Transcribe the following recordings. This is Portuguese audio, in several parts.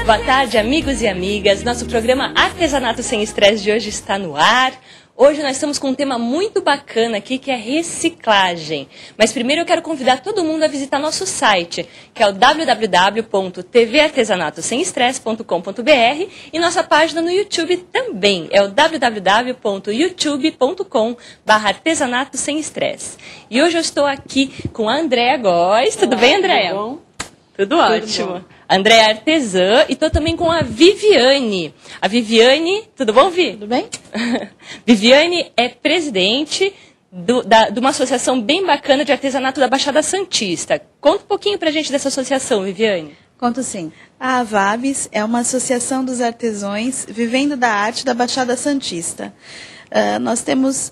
Boa tarde, amigos e amigas. Nosso programa Artesanato Sem Estresse de hoje está no ar. Hoje nós estamos com um tema muito bacana aqui, que é reciclagem. Mas primeiro eu quero convidar todo mundo a visitar nosso site, que é o www.tvartesanatosemestresse.com.br, e nossa página no YouTube também, é o www.youtube.com/artesanato sem estresse. E hoje eu estou aqui com a Andréa Góes. Tudo bem, Andréa? Tudo bom? Tudo ótimo. A Andréa é artesã e estou também com a Viviane. A Viviane, tudo bom, Vi? Tudo bem? Viviane é presidente de uma associação bem bacana de artesanato da Baixada Santista. Conta um pouquinho pra gente dessa associação, Viviane. Conto sim. A AVABS é uma associação dos artesãos vivendo da arte da Baixada Santista. Nós temos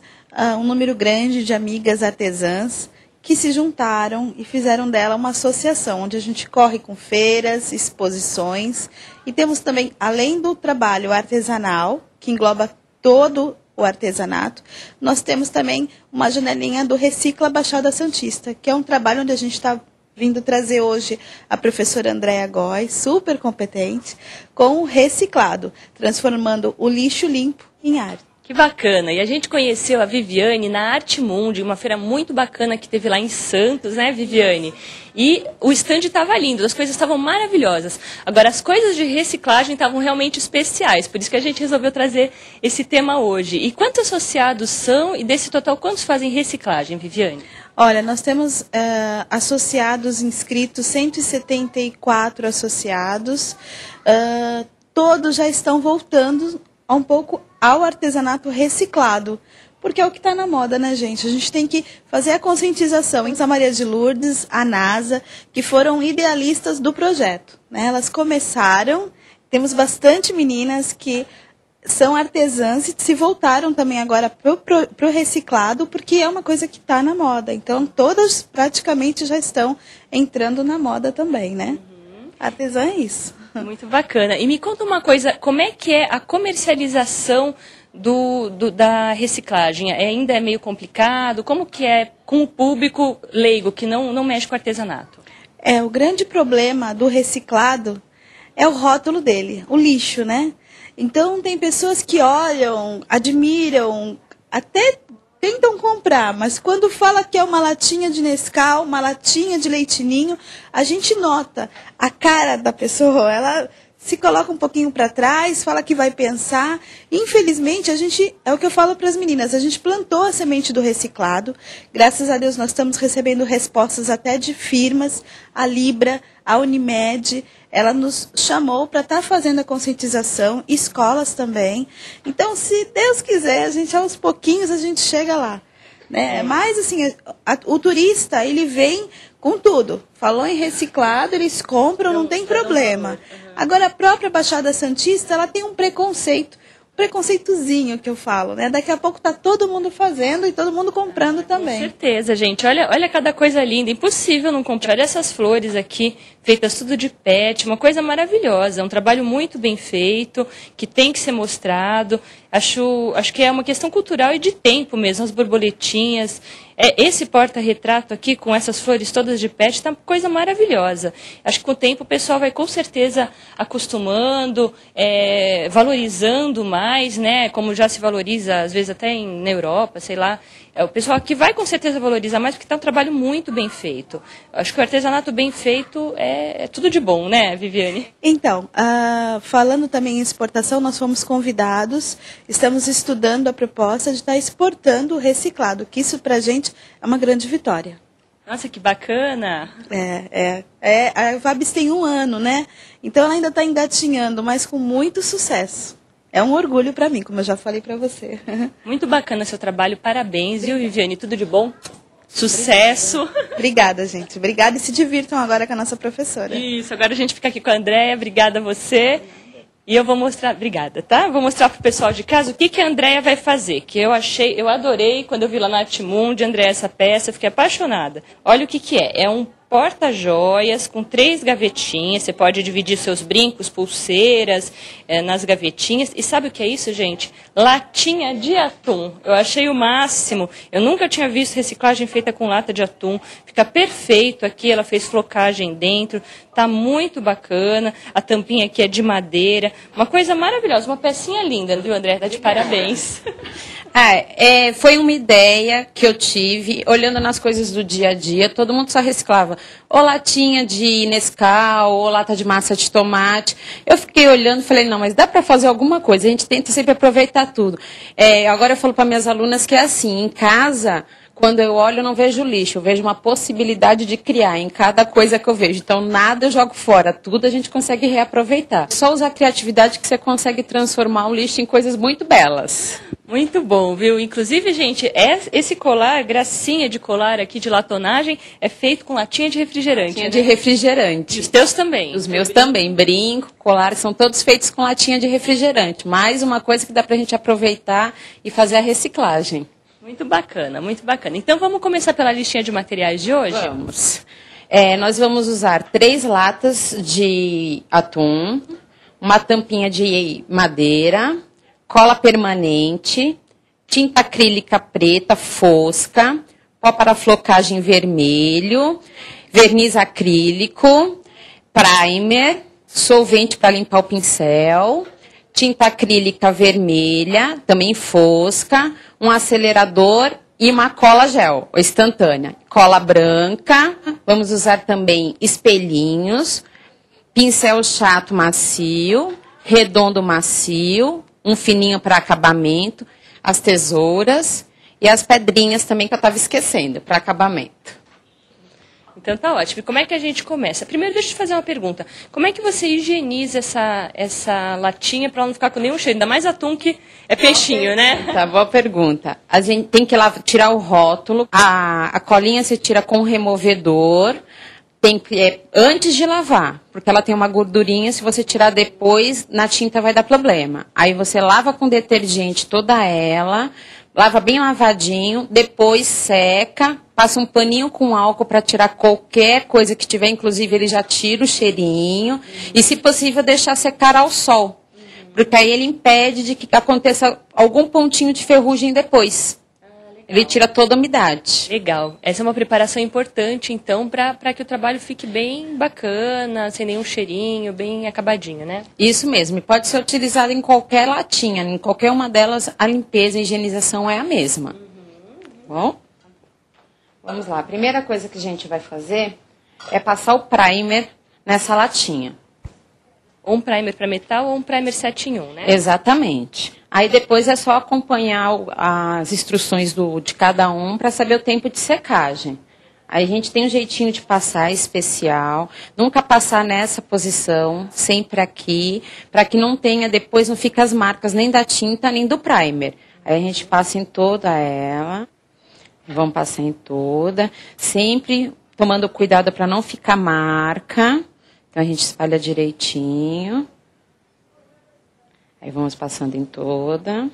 um número grande de amigas artesãs que se juntaram e fizeram dela uma associação, onde a gente corre com feiras, exposições, e temos também, além do trabalho artesanal, que engloba todo o artesanato, nós temos também uma janelinha do Recicla Baixada Santista, que é um trabalho onde a gente está vindo trazer hoje a professora Andréa Góes, super competente, com o reciclado, transformando o lixo limpo em arte. Que bacana! E a gente conheceu a Viviane na Arte Mundi, uma feira muito bacana que teve lá em Santos, né, Viviane? E o stand estava lindo, as coisas estavam maravilhosas. Agora, as coisas de reciclagem estavam realmente especiais, por isso que a gente resolveu trazer esse tema hoje. E quantos associados são? E desse total, quantos fazem reciclagem, Viviane? Olha, nós temos associados inscritos, 174 associados. Todos já estão voltando um pouco ao artesanato reciclado, porque é o que está na moda, né, gente? A gente tem que fazer a conscientização. Em São Maria de Lourdes, a NASA, que foram idealistas do projeto, né? Elas começaram, temos bastante meninas que são artesãs e se voltaram também agora para o reciclado, porque é uma coisa que está na moda. Então, todas praticamente já estão entrando na moda também, né? Artesã é isso. Muito bacana. E me conta uma coisa, como é que é a comercialização da reciclagem? Ainda é meio complicado? Como que é com o público leigo, que não mexe com artesanato? O grande problema do reciclado é o rótulo dele, o lixo, né? Então, tem pessoas que olham, admiram, até tentam comprar, mas quando fala que é uma latinha de Nescau, uma latinha de Leite Ninho, a gente nota a cara da pessoa, ela se coloca um pouquinho para trás, fala que vai pensar. Infelizmente, é o que eu falo para as meninas, a gente plantou a semente do reciclado. Graças a Deus, nós estamos recebendo respostas até de firmas, a Libra, a Unimed. Ela nos chamou para estar fazendo a conscientização, escolas também. Então, se Deus quiser, aos pouquinhos a gente chega lá, né? Mas, assim, o turista, ele vem com tudo. Falou em reciclado, eles compram, não tem problema. Agora, a própria Baixada Santista, ela tem um preconceitozinho que eu falo, né? Daqui a pouco está todo mundo fazendo e todo mundo comprando também. Com certeza, gente. Olha cada coisa linda. Impossível não comprar. Olha essas flores aqui, feitas tudo de pet. Uma coisa maravilhosa. É um trabalho muito bem feito, que tem que ser mostrado. Acho que é uma questão cultural e de tempo mesmo. As borboletinhas. Esse porta-retrato aqui, com essas flores todas de pet, está uma coisa maravilhosa. Acho que com o tempo o pessoal vai com certeza acostumando, valorizando mais, né? Como já se valoriza, às vezes até na Europa, sei lá. O pessoal aqui vai com certeza valorizar mais, porque está um trabalho muito bem feito. Acho que o artesanato bem feito é tudo de bom, né, Viviane? Então, falando também em exportação, nós fomos convidados, estamos estudando a proposta de estar exportando o reciclado, que isso para a gente é uma grande vitória. Nossa, que bacana! A VABS tem 1 ano, né? Então ela ainda está engatinhando, mas com muito sucesso. É um orgulho para mim, como eu já falei para você. Muito bacana seu trabalho, parabéns, viu, Viviane? Tudo de bom? Sucesso! Obrigada, gente. Obrigada e se divirtam agora com a nossa professora. Isso, agora a gente fica aqui com a Andréa. Obrigada a você. E eu vou mostrar, obrigada, tá? Vou mostrar pro pessoal de casa o que a Andréa vai fazer, que eu adorei quando eu vi lá na Arte Mundi, Andréa, essa peça, eu fiquei apaixonada. Olha o que é um porta-joias com 3 gavetinhas. Você pode dividir seus brincos, pulseiras nas gavetinhas. E sabe o que é isso, gente? Latinha de atum. Eu achei o máximo. Eu nunca tinha visto reciclagem feita com lata de atum. Fica perfeito aqui. Ela fez flocagem dentro. Tá muito bacana. A tampinha aqui é de madeira. Uma coisa maravilhosa. Uma pecinha linda, viu, André? Tá de parabéns. Foi uma ideia que eu tive, olhando nas coisas do dia a dia, todo mundo só reciclava ou latinha de Nescau, ou lata de massa de tomate. Eu fiquei olhando e falei, não, mas dá para fazer alguma coisa, a gente tenta sempre aproveitar tudo. Agora eu falo para minhas alunas que é assim, em casa, quando eu olho eu não vejo lixo, eu vejo uma possibilidade de criar em cada coisa que eu vejo. Então nada eu jogo fora, tudo a gente consegue reaproveitar. Só usar a criatividade que você consegue transformar o lixo em coisas muito belas. Muito bom, viu? Inclusive, gente, esse colar, gracinha de colar aqui de latonagem, é feito com latinha de refrigerante. Latinha de refrigerante. E os teus também? Os meus também. Brinco, colar, são todos feitos com latinha de refrigerante. Mais uma coisa que dá pra gente aproveitar e fazer a reciclagem. Muito bacana, muito bacana. Então, vamos começar pela listinha de materiais de hoje? Vamos. Nós vamos usar 3 latas de atum, uma tampinha de madeira, cola permanente, tinta acrílica preta fosca, pó para flocagem vermelho, verniz acrílico, primer, solvente para limpar o pincel, tinta acrílica vermelha, também fosca, um acelerador e uma cola gel, instantânea. Cola branca, vamos usar também espelhinhos, pincel chato macio, redondo macio, um fininho para acabamento, as tesouras e as pedrinhas também que eu estava esquecendo, para acabamento. Então tá ótimo. E como é que a gente começa? Primeiro, deixa eu te fazer uma pergunta. Como é que você higieniza essa latinha para não ficar com nenhum cheiro? Ainda mais atum que é peixinho, né? Tá, boa pergunta. A gente tem que tirar o rótulo, a colinha você tira com o removedor, antes de lavar, porque ela tem uma gordurinha, se você tirar depois, na tinta vai dar problema. Aí você lava com detergente toda ela, lava bem lavadinho, depois seca, passa um paninho com álcool para tirar qualquer coisa que tiver, inclusive ele já tira o cheirinho, e se possível deixar secar ao sol, porque aí ele impede de que aconteça algum pontinho de ferrugem depois. Ele tira toda a umidade. Legal. Essa é uma preparação importante, então, para que o trabalho fique bem bacana, sem nenhum cheirinho, bem acabadinho, né? Isso mesmo. E pode ser utilizado em qualquer latinha. Em qualquer uma delas, a limpeza e a higienização é a mesma. Bom? Vamos lá. A primeira coisa que a gente vai fazer é passar o primer nessa latinha. Ou um primer para metal ou um primer 7 em 1, né? Exatamente. Aí depois é só acompanhar as instruções de cada um para saber o tempo de secagem. Aí a gente tem um jeitinho de passar especial, nunca passar nessa posição, sempre aqui, para que não tenha, depois não fique as marcas nem da tinta nem do primer. Aí a gente passa em toda ela, vamos passar em toda, sempre tomando cuidado para não ficar marca. Então a gente espalha direitinho. Aí vamos passando em toda.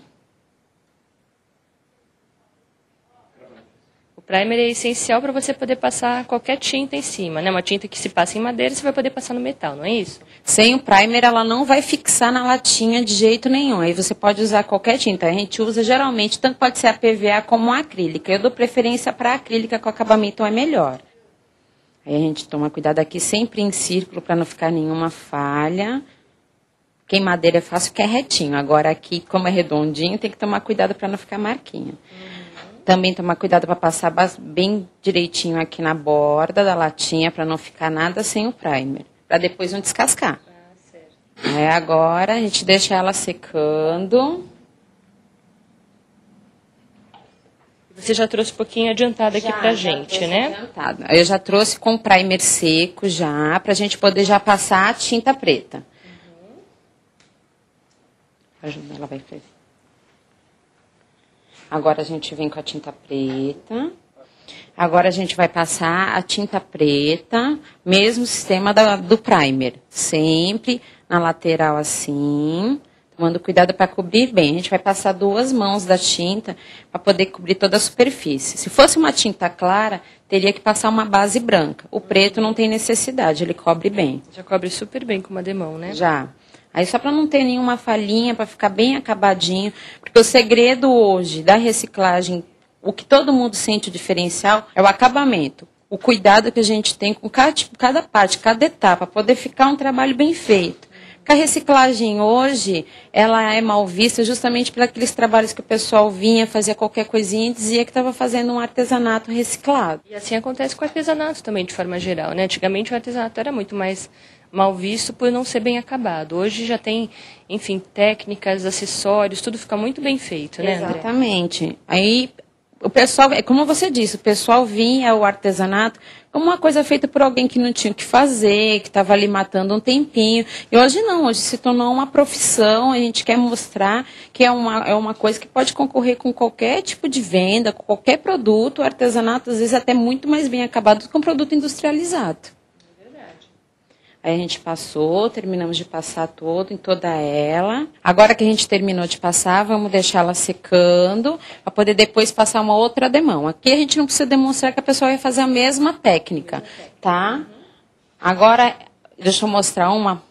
O primer é essencial para você poder passar qualquer tinta em cima, né? Uma tinta que se passa em madeira, você vai poder passar no metal, não é isso? Sem o primer, ela não vai fixar na latinha de jeito nenhum. Aí você pode usar qualquer tinta. A gente usa geralmente, tanto pode ser a PVA como a acrílica. Eu dou preferência para a acrílica, que o acabamento é melhor. Aí a gente toma cuidado aqui sempre em círculo para não ficar nenhuma falha. Porque em madeira é fácil que é retinho. Agora aqui, como é redondinho, tem que tomar cuidado para não ficar marquinha. Também tomar cuidado para passar bem direitinho aqui na borda da latinha, para não ficar nada sem o primer. Para depois não descascar. Certo. Agora a gente deixa ela secando. Você já trouxe um pouquinho adiantado aqui pra gente, né? Adiantado. Eu já trouxe com primer seco já, pra gente poder já passar a tinta preta. Ajuda, ela vai fazer. Agora a gente vem com a tinta preta. Agora a gente vai passar a tinta preta, mesmo sistema do primer. Sempre na lateral assim. tomando cuidado para cobrir bem. A gente vai passar 2 mãos da tinta para poder cobrir toda a superfície. Se fosse uma tinta clara, teria que passar uma base branca. O preto não tem necessidade, ele cobre bem. Já cobre super bem com uma demão, né? Já. Aí só para não ter nenhuma falhinha, para ficar bem acabadinho, porque o segredo hoje da reciclagem, o que todo mundo sente o diferencial, é o acabamento. O cuidado que a gente tem com cada parte, cada etapa, para poder ficar um trabalho bem feito. Porque a reciclagem hoje, ela é mal vista justamente por aqueles trabalhos que o pessoal vinha, fazia qualquer coisinha e dizia que estava fazendo um artesanato reciclado. E assim acontece com o artesanato também, de forma geral, né? Antigamente o artesanato era muito mais mal visto por não ser bem acabado. Hoje já tem, enfim, técnicas, acessórios, tudo fica muito bem feito, né, André? Exatamente. Aí o pessoal, como você disse, o pessoal vinha ao artesanato como uma coisa feita por alguém que não tinha o que fazer, que estava ali matando um tempinho. E hoje não, hoje se tornou uma profissão, a gente quer mostrar que é uma coisa que pode concorrer com qualquer tipo de venda, com qualquer produto. O artesanato, às vezes, é até muito mais bem acabado do que um produto industrializado. Aí a gente passou, terminamos de passar em toda ela. Agora que a gente terminou de passar, vamos deixar ela secando, para poder depois passar uma outra demão. Aqui a gente não precisa demonstrar que a pessoa vai fazer a mesma técnica, tá? Agora, deixa eu mostrar uma.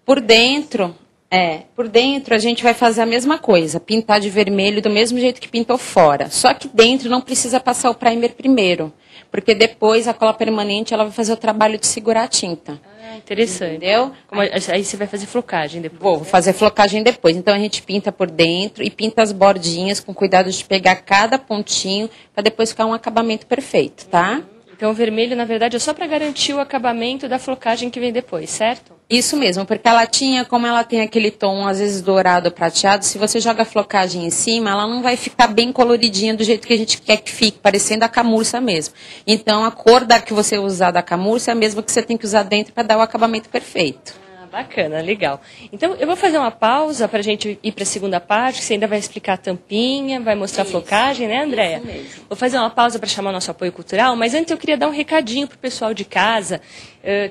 Por dentro a gente vai fazer a mesma coisa, pintar de vermelho do mesmo jeito que pintou fora. Só que dentro não precisa passar o primer primeiro, porque depois a cola permanente ela vai fazer o trabalho de segurar a tinta. Interessante. Entendeu? Aí você vai fazer flocagem depois. Vou fazer flocagem depois. Então a gente pinta por dentro e pinta as bordinhas com cuidado de pegar cada pontinho para depois ficar um acabamento perfeito, tá? Então o vermelho, na verdade, é só para garantir o acabamento da flocagem que vem depois, certo? Isso mesmo, porque a latinha, como ela tem aquele tom, às vezes dourado ou prateado, se você joga a flocagem em cima, ela não vai ficar bem coloridinha do jeito que a gente quer que fique, parecendo a camurça mesmo. Então, a cor que você usar da camurça é a mesma que você tem que usar dentro para dar o acabamento perfeito. Bacana, legal. Então, eu vou fazer uma pausa para a gente ir para a segunda parte, que você ainda vai explicar a tampinha, vai mostrar a flocagem, né, Andréia? Isso mesmo. Vou fazer uma pausa para chamar o nosso apoio cultural, mas antes eu queria dar um recadinho para o pessoal de casa.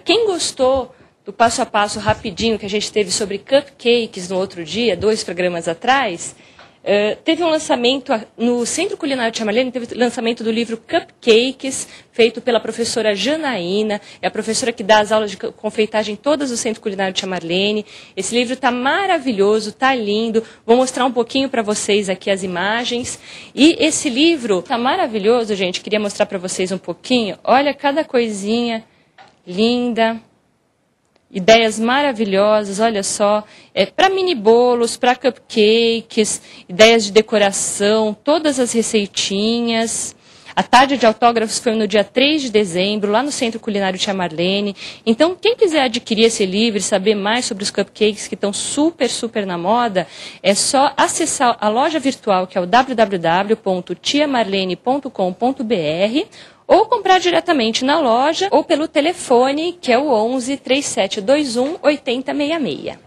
Quem gostou do passo a passo rapidinho que a gente teve sobre cupcakes no outro dia, 2 programas atrás, teve um lançamento no Centro Culinário Tia Marlene, teve o lançamento do livro Cupcakes, feito pela professora Janaína, é a professora que dá as aulas de confeitagem todas do Centro Culinário Tia Marlene. Esse livro está maravilhoso, está lindo, vou mostrar um pouquinho para vocês aqui as imagens. E esse livro está maravilhoso, gente, queria mostrar para vocês um pouquinho. Olha cada coisinha linda. Ideias maravilhosas, olha só, para mini bolos, para cupcakes, ideias de decoração, todas as receitinhas. A tarde de autógrafos foi no dia 3 de dezembro, lá no Centro Culinário Tia Marlene. Então, quem quiser adquirir esse livro e saber mais sobre os cupcakes que estão super, super na moda, é só acessar a loja virtual, que é o www.tiamarlene.com.br, ou comprar diretamente na loja ou pelo telefone, que é o 11 3721 8066.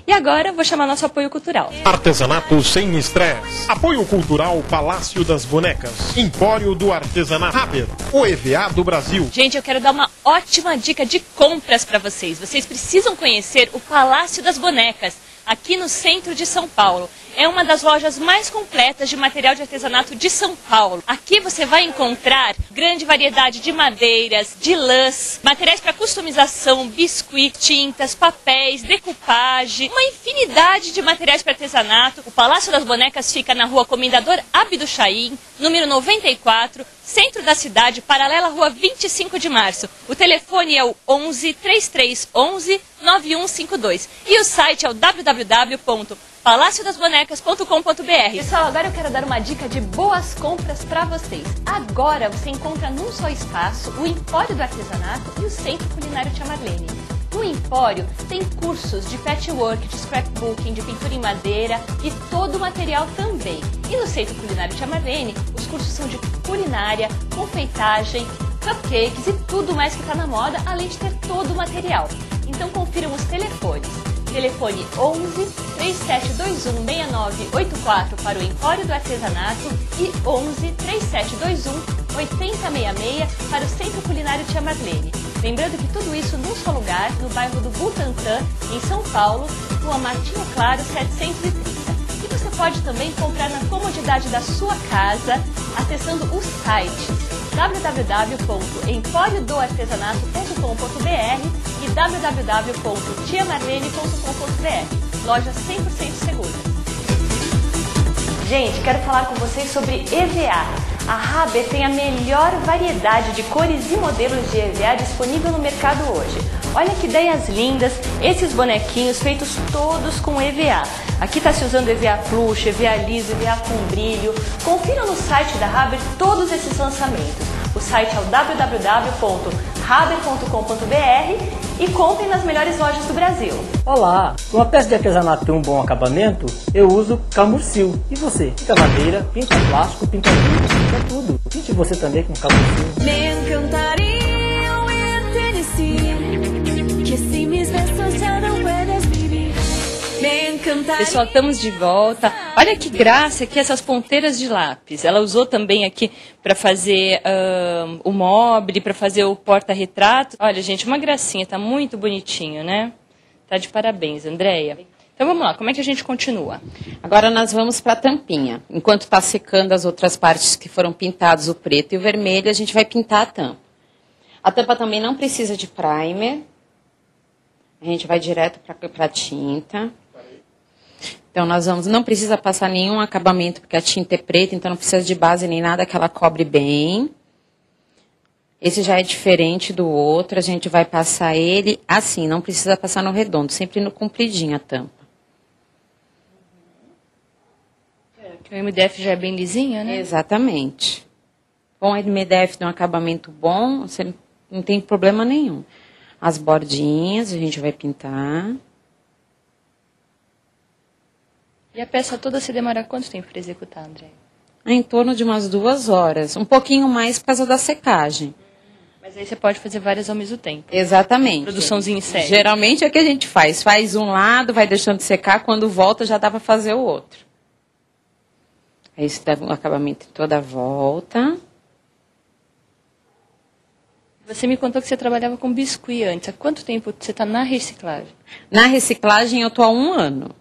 E agora eu vou chamar nosso apoio cultural. Artesanato sem estresse. Apoio cultural Palácio das Bonecas. Empório do Artesanato. Haber, o EVA do Brasil. Gente, eu quero dar uma ótima dica de compras para vocês. Vocês precisam conhecer o Palácio das Bonecas, aqui no centro de São Paulo. É uma das lojas mais completas de material de artesanato de São Paulo. Aqui você vai encontrar grande variedade de madeiras, de lãs, materiais para customização, biscuit, tintas, papéis, decoupagem, uma infinidade de materiais para artesanato. O Palácio das Bonecas fica na rua Comendador Abdo Chaim, número 94, centro da cidade, paralela à rua 25 de março. O telefone é o 11 3311 9152 e o site é o www.palaciodasbonecas.com.br. Pessoal, agora eu quero dar uma dica de boas compras para vocês. Agora você encontra num só espaço o Empório do Artesanato e o Centro Culinário Tia Marlene. No Empório tem cursos de patchwork, de scrapbooking, de pintura em madeira e todo o material também. E no Centro Culinário Tia Marlene, os cursos são de culinária, confeitagem, cupcakes e tudo mais que está na moda, além de ter todo o material. Então confiram os telefones. Telefone 11 3721 6984 para o Empório do Artesanato e 11 3721 8066 para o Centro Culinário Tia Marlene. Lembrando que tudo isso num só lugar, no bairro do Butantã, em São Paulo, Rua Martinho Claro, 730. E você pode também comprar na comodidade da sua casa, acessando o site www.emporiodoartesanato.com.br e www.tiamarlene.com.br. Lojas 100% seguras. Gente, quero falar com vocês sobre EVA. A Haber tem a melhor variedade de cores e modelos de EVA disponível no mercado hoje. Olha que ideias lindas, esses bonequinhos feitos todos com EVA. Aqui está se usando EVA plush, EVA liso, EVA com brilho. Confira no site da Haber todos esses lançamentos. O site é o www.haber.com.br e comprem nas melhores lojas do Brasil. Olá, uma peça de artesanato tem um bom acabamento, eu uso Camurcil. E você? Pinta madeira, pinta plástico, pinta vidro, pinta tudo. Pinte você também com Camurcil. Me encantaría oírte decir que si mis besos ya no puedes vivir. Me encantaría. Pessoal, estamos de volta. Olha que graça aqui essas ponteiras de lápis. Ela usou também aqui para fazer o mobile, para fazer o porta-retrato. Olha, gente, uma gracinha, tá muito bonitinho, né? Tá de parabéns, Andréia. Então vamos lá, como é que a gente continua? Agora nós vamos para a tampinha. Enquanto está secando as outras partes que foram pintadas, o preto e o vermelho, a gente vai pintar a tampa. A tampa também não precisa de primer. A gente vai direto para a tinta. Então nós vamos, não precisa passar nenhum acabamento, porque a tinta é preta, então não precisa de base nem nada, que ela cobre bem. Esse já é diferente do outro, a gente vai passar ele assim, não precisa passar no redondo, sempre no compridinho a tampa. O MDF já é bem lisinha, né? Exatamente. Com o MDF de um acabamento bom, você não tem problema nenhum. As bordinhas a gente vai pintar. E a peça toda se demora quanto tempo para executar, André? Em torno de umas 2 horas. Um pouquinho mais por causa da secagem. Mas aí você pode fazer várias ao mesmo tempo. Exatamente. Produçãozinha em série. Geralmente é o que a gente faz. Faz um lado, vai deixando de secar, quando volta já dá para fazer o outro. Aí você dá o acabamento em toda a volta. Você me contou que você trabalhava com biscuit antes. Há quanto tempo você está na reciclagem? Na reciclagem eu estou há 1 ano.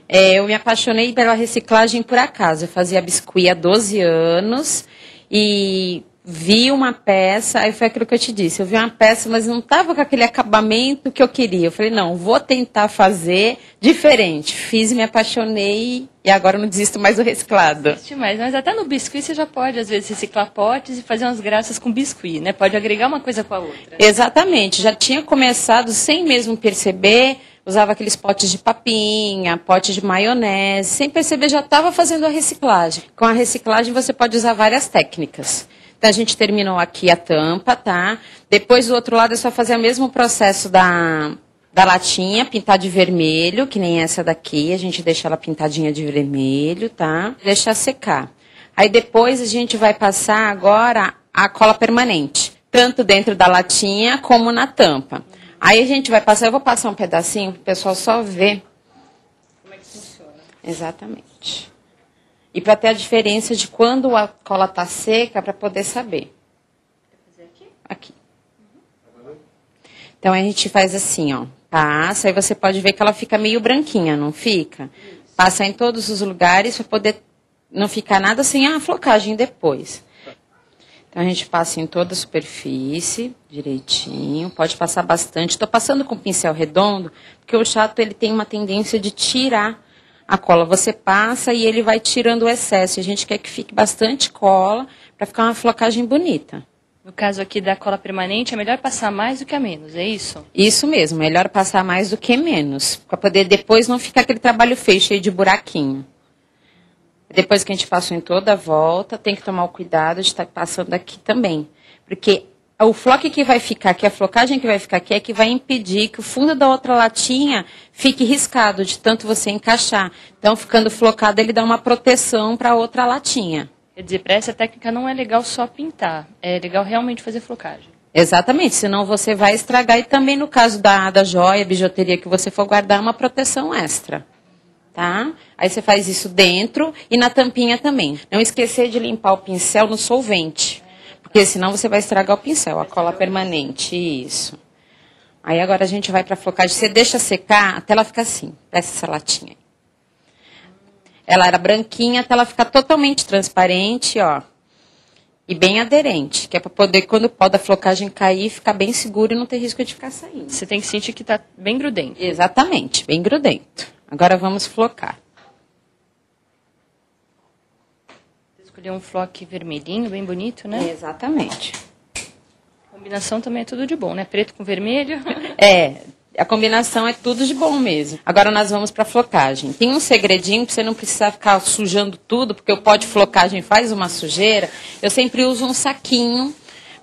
Eu me apaixonei pela reciclagem por acaso. Eu fazia biscuit há 12 anos e vi uma peça, aí foi aquilo que eu te disse. Eu vi uma peça, mas não estava com aquele acabamento que eu queria. Eu falei, não, vou tentar fazer diferente. Fiz, me apaixonei e agora não desisto mais do reciclado. Existe mais, mas até no biscuit você já pode, às vezes, reciclar potes e fazer umas graças com biscuit, né? Pode agregar uma coisa com a outra. Exatamente. Já tinha começado sem mesmo perceber. Usava aqueles potes de papinha, potes de maionese. Sem perceber, já estava fazendo a reciclagem. Com a reciclagem, você pode usar várias técnicas. Então, a gente terminou aqui a tampa, tá? Depois, do outro lado, é só fazer o mesmo processo da latinha, pintar de vermelho, que nem essa daqui. A gente deixa ela pintadinha de vermelho, tá? Deixar secar. Aí, depois, a gente vai passar agora a cola permanente. Tanto dentro da latinha, como na tampa. Aí a gente vai passar, eu vou passar um pedacinho para o pessoal só ver como é que funciona. Exatamente. E para ter a diferença de quando a cola está seca, para poder saber. Quer fazer aqui? Aqui. Então a gente faz assim, ó. Passa, aí você pode ver que ela fica meio branquinha, não fica? Isso. Passa em todos os lugares para poder não ficar nada sem a flocagem depois. Então, a gente passa em toda a superfície, direitinho. Pode passar bastante. Estou passando com o pincel redondo, porque o chato ele tem uma tendência de tirar a cola. Você passa e ele vai tirando o excesso. A gente quer que fique bastante cola, para ficar uma flocagem bonita. No caso aqui da cola permanente, é melhor passar mais do que a menos, é isso? Isso mesmo, melhor passar mais do que menos. Para poder depois não ficar aquele trabalho feio, cheio de buraquinho. Depois que a gente passou em toda a volta, tem que tomar o cuidado de estar passando aqui também. Porque o floque que vai ficar aqui, a flocagem que vai ficar aqui, é que vai impedir que o fundo da outra latinha fique riscado, de tanto você encaixar. Então, ficando flocado, ele dá uma proteção para a outra latinha. Quer dizer, para essa técnica não é legal só pintar, é legal realmente fazer flocagem. Exatamente, senão você vai estragar. E também no caso da joia, bijuteria que você for guardar, uma proteção extra. Tá? Aí você faz isso dentro e na tampinha também. Não esquecer de limpar o pincel no solvente. Porque senão você vai estragar o pincel. A cola permanente, isso. Aí agora a gente vai para a flocagem. Você deixa secar até ela ficar assim. Presta essa latinha aí. Ela era branquinha até ela ficar totalmente transparente, ó. E bem aderente, que é para poder, quando o pó da flocagem cair, ficar bem seguro e não ter risco de ficar saindo. Você tem que sentir que tá bem grudento. Exatamente, bem grudento. Agora vamos flocar. Escolher um floque vermelhinho, bem bonito, né? Exatamente. A combinação também é tudo de bom, né? Preto com vermelho. A combinação é tudo de bom mesmo. Agora nós vamos para a flocagem. Tem um segredinho para você não precisar ficar sujando tudo, porque o pó de flocagem faz uma sujeira. Eu sempre uso um saquinho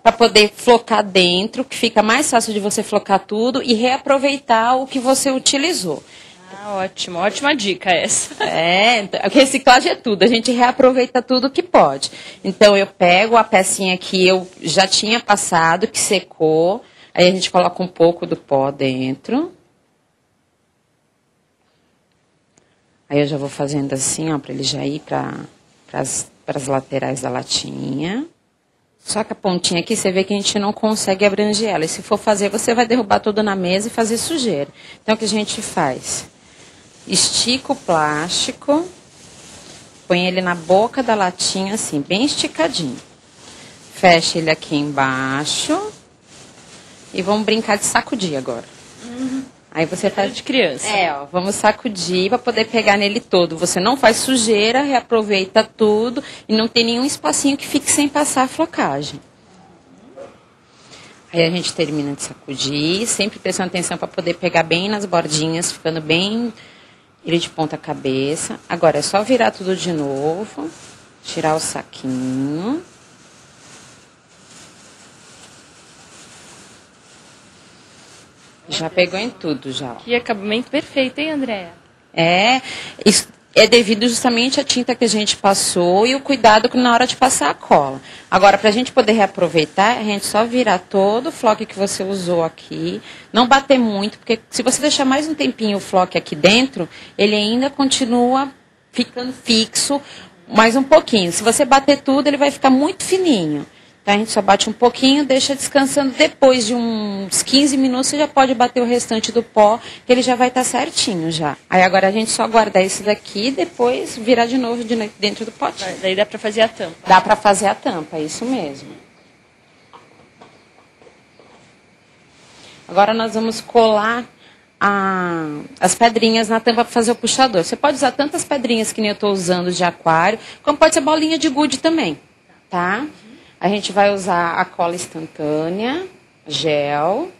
para poder flocar dentro, que fica mais fácil de você flocar tudo e reaproveitar o que você utilizou. Ah, ótimo. Ótima dica essa. Reciclagem é tudo. A gente reaproveita tudo que pode. Então eu pego a pecinha que eu já tinha passado, que secou. Aí a gente coloca um pouco do pó dentro. Aí eu já vou fazendo assim, ó, para ele já ir para as laterais da latinha. Só que a pontinha aqui, você vê que a gente não consegue abranger ela. E se for fazer, você vai derrubar tudo na mesa e fazer sujeira. Então, o que a gente faz? Estica o plástico, põe ele na boca da latinha, assim, bem esticadinho. Fecha ele aqui embaixo. E vamos brincar de sacudir agora. Aí você faz de criança. Vamos sacudir para poder pegar nele todo. Você não faz sujeira, reaproveita tudo e não tem nenhum espacinho que fique sem passar a flocagem. Aí a gente termina de sacudir, sempre prestando atenção para poder pegar bem nas bordinhas, ficando bem ele de ponta cabeça. Agora é só virar tudo de novo, tirar o saquinho. Já pegou em tudo, já. Que acabamento perfeito, hein, Andréa? Isso é devido justamente à tinta que a gente passou e o cuidado na hora de passar a cola. Agora, para a gente poder reaproveitar, a gente só virar todo o floque que você usou aqui. Não bater muito, porque se você deixar mais um tempinho o floque aqui dentro, ele ainda continua ficando fixo mais um pouquinho. Se você bater tudo, ele vai ficar muito fininho. Então, a gente só bate um pouquinho, deixa descansando. Depois de uns 15 minutos, você já pode bater o restante do pó, que ele já vai estar certinho já. Aí agora a gente só guardar esse daqui e depois virar de novo dentro do potinho. Daí dá pra fazer a tampa. Dá pra fazer a tampa, é isso mesmo. Agora nós vamos colar as pedrinhas na tampa para fazer o puxador. Você pode usar tantas pedrinhas que nem eu estou usando de aquário, como pode ser bolinha de gude também, tá? A gente vai usar a cola instantânea, gel.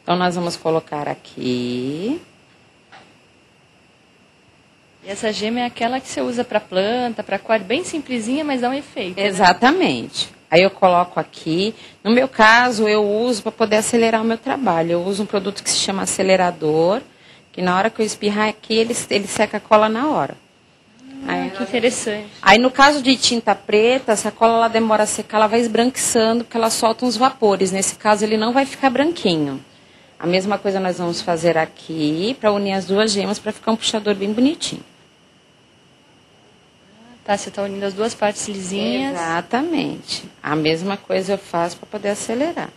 Então, nós vamos colocar aqui. E essa gema é aquela que você usa para planta, para aquário, bem simplesinha, mas dá um efeito. Exatamente. Né? Aí eu coloco aqui. No meu caso, eu uso para poder acelerar o meu trabalho. Eu uso um produto que se chama acelerador, que na hora que eu espirrar aqui, ele seca a cola na hora. Aí, que interessante. Aí, no caso de tinta preta, essa cola ela demora a secar, ela vai esbranquiçando, porque ela solta uns vapores. Nesse caso, ele não vai ficar branquinho. A mesma coisa nós vamos fazer aqui, para unir as duas gemas, para ficar um puxador bem bonitinho. Tá, você está unindo as duas partes lisinhas. Exatamente. A mesma coisa eu faço para poder acelerar.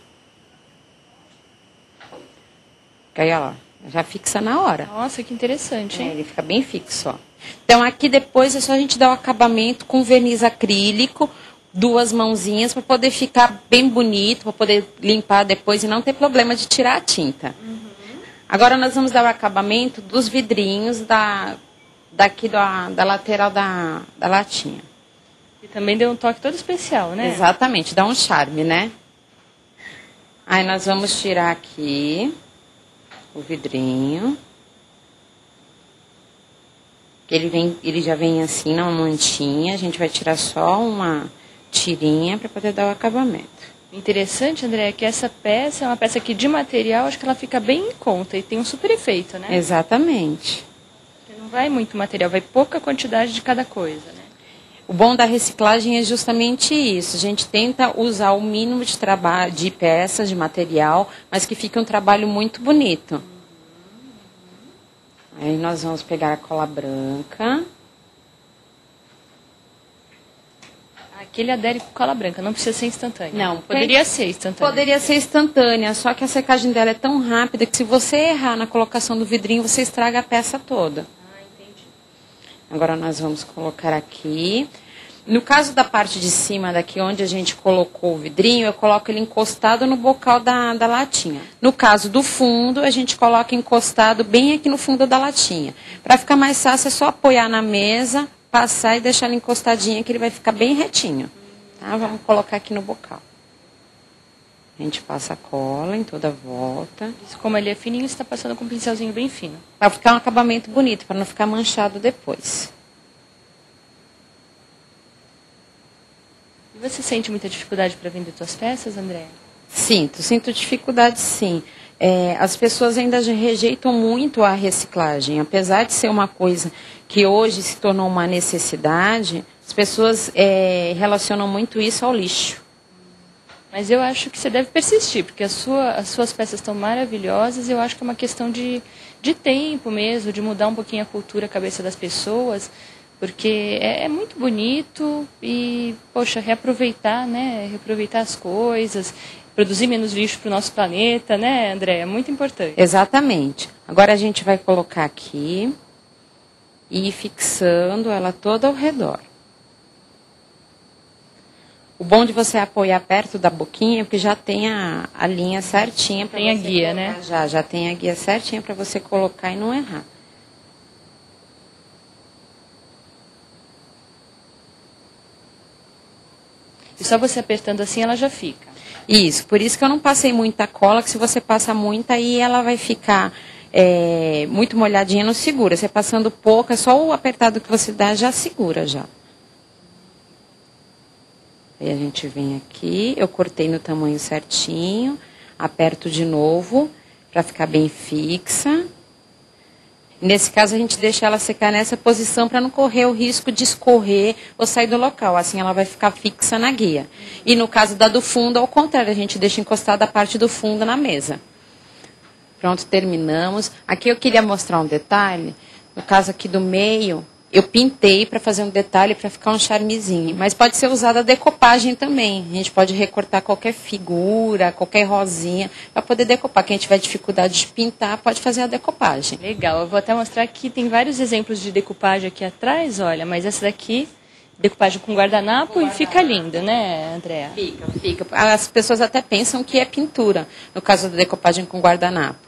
Aí, ó, já fixa na hora. Nossa, que interessante, hein? Ele fica bem fixo, ó. Então, aqui depois é só a gente dar o acabamento com verniz acrílico, 2 mãozinhas, para poder ficar bem bonito, para poder limpar depois e não ter problema de tirar a tinta. Agora, nós vamos dar o acabamento dos vidrinhos da lateral da latinha. E também deu um toque todo especial, né? Exatamente, dá um charme, né? Aí, nós vamos tirar aqui o vidrinho. Ele já vem assim, numa mantinha. A gente vai tirar só uma tirinha para poder dar o acabamento. Interessante, André, é que essa peça é uma peça que de material, acho que ela fica bem em conta e tem um super efeito, né? Exatamente. Não vai muito material, vai pouca quantidade de cada coisa, né? O bom da reciclagem é justamente isso. A gente tenta usar o mínimo de trabalho, de peças, de material, mas que fique um trabalho muito bonito. Aí nós vamos pegar a cola branca. que ele adere com cola branca, não precisa ser instantânea. Não, Poderia ser instantânea. Poderia ser instantânea, só que a secagem dela é tão rápida que se você errar na colocação do vidrinho, você estraga a peça toda. Ah, entendi. Agora nós vamos colocar aqui. No caso da parte de cima daqui, onde a gente colocou o vidrinho, eu coloco ele encostado no bocal da latinha. No caso do fundo, a gente coloca encostado bem aqui no fundo da latinha. Para ficar mais fácil, é só apoiar na mesa, passar e deixar ele encostadinho, que ele vai ficar bem retinho. Tá? Vamos colocar aqui no bocal. A gente passa a cola em toda a volta. Isso, como ele é fininho, você está passando com um pincelzinho bem fino. Para ficar um acabamento bonito, para não ficar manchado depois. E você sente muita dificuldade para vender suas peças, Andréa? Sinto dificuldade sim. As pessoas ainda rejeitam muito a reciclagem. Apesar de ser uma coisa que hoje se tornou uma necessidade, as pessoas relacionam muito isso ao lixo. Mas eu acho que você deve persistir, porque as suas peças estão maravilhosas e eu acho que é uma questão de tempo mesmo, de mudar um pouquinho a cultura, a cabeça das pessoas, porque é muito bonito e, poxa, reaproveitar, né? Reaproveitar as coisas, produzir menos lixo para o nosso planeta, né, Andréa? É muito importante. Exatamente. Agora a gente vai colocar aqui e ir fixando ela toda ao redor. O bom de você apoiar perto da boquinha é porque já tem a linha certinha. Tem a guia, né? Já tem a guia certinha para você colocar e não errar. E só você apertando assim, ela já fica. Isso, por isso que eu não passei muita cola, que se você passa muita, aí ela vai ficar muito molhadinha, não segura. Você passando pouca, só o apertado que você dá já segura já. Aí a gente vem aqui, eu cortei no tamanho certinho, aperto de novo, para ficar bem fixa. Nesse caso, a gente deixa ela secar nessa posição para não correr o risco de escorrer ou sair do local. Assim, ela vai ficar fixa na guia. E no caso da do fundo, ao contrário, a gente deixa encostada a parte do fundo na mesa. Pronto, terminamos. Aqui eu queria mostrar um detalhe. No caso aqui do meio, eu pintei para fazer um detalhe, para ficar um charmezinho. Mas pode ser usada a decopagem também. A gente pode recortar qualquer figura, qualquer rosinha, para poder decopar. Quem tiver dificuldade de pintar, pode fazer a decopagem. Legal, eu vou até mostrar aqui, tem vários exemplos de decopagem aqui atrás, olha, mas essa daqui, decopagem com guardanapo e fica linda, né, Andréa? Fica. As pessoas até pensam que é pintura, no caso da decopagem com guardanapo.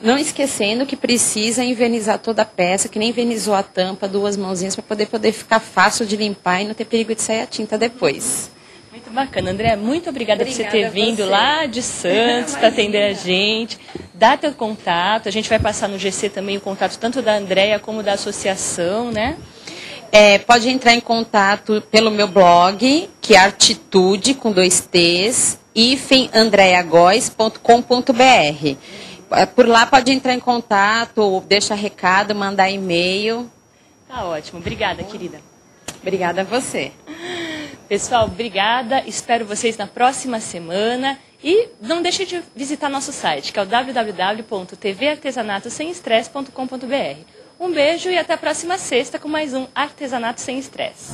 Não esquecendo que precisa envernizar toda a peça, que nem envernizou a tampa, 2 mãozinhas, para poder ficar fácil de limpar e não ter perigo de sair a tinta depois. Muito bacana, Andréa, muito obrigada por você ter vindo lá de Santos para atender a gente. Dá teu contato, a gente vai passar no GC também o contato tanto da Andréa como da associação, né? Pode entrar em contato pelo meu blog, que é Artitude, com 2 T's, andreagois.com.br. Por lá pode entrar em contato, deixar recado, mandar e-mail. Tá ótimo. Obrigada, querida. Obrigada a você. Pessoal, obrigada. Espero vocês na próxima semana. E não deixe de visitar nosso site, que é o www.tvartesanatosemestresse.com.br. Um beijo e até a próxima sexta com mais um Artesanato Sem Estresse.